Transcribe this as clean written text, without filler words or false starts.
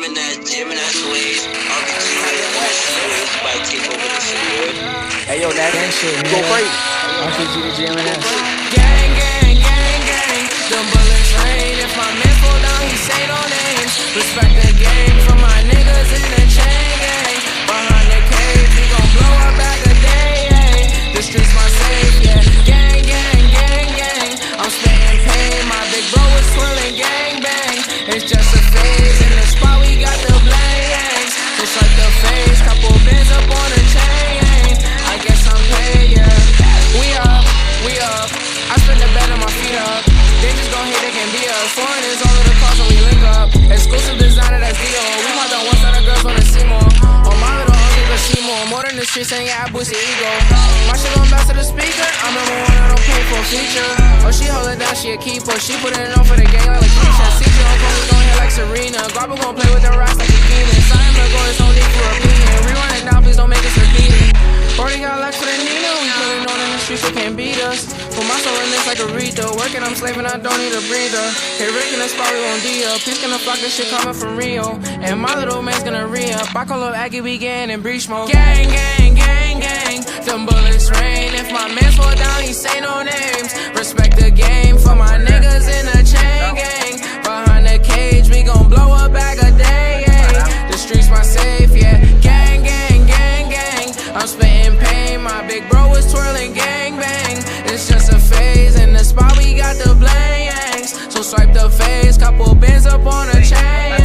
Gemini Sways, RPG, about to take over the city. Hey yo, that shit, go crazy. RPG the Gemini. Gang, gang, gang, gang. Them bullets rain. If my man fall down, he say no names. Respect the game for my niggas in the chain gang. Behind the cage, we gon' blow up back a day. Ay. The streets my safe, yeah. Gang, gang, gang, gang. I'm spitting pain. My big bro is twirling gang bang. It's just a phase. In the spot we got the blanks. Just like the face, couple bins up on the chain. I guess I'm paid, yeah. We up. I spin the bed on my feet up. They just gon' hate, they can be us. Foreigners all of the cars when we link up. Exclusive designer, that's Dio. We want the one side of girls wanna see more. On my little uncle can see more. More than the streets, ain't got boost your ego. My shit gon' bounce to the speaker. I'm number one, I don't pay for a feature. Oh, she hold it down, she a keeper. She put it on for the game like Lakeisha. See you on phone, we gon' hit like Serena. Garber gon' play with the rocks like a demon. Sign the goal, it's no need for opinion. Rewind it down, please don't make us repeat it. 40 got left for the Nina. We put it on in the streets, they can't beat us. Put my soul in this like a Rita. Working, I'm slaving, I don't need a breather. Hey, Rick in the spot, we won't D-up. Please gonna flock this shit coming from Rio. And my little man's gonna re-up. I call up Aggie, we getting in breach mode. Gang, gang, gang, gang. Them bullets rain. If my man fall down, he say no names. Respect the game for my niggas in the chain gang. Behind the cage, we gon' blow a bag a day. Ay. The streets my safe, yeah. Gang, gang, gang, gang. I'm spitting pain. My big bro is twirling gang bang. It's just a phase. In the spot we got the blanks. So swipe the face, couple bins up on a chain.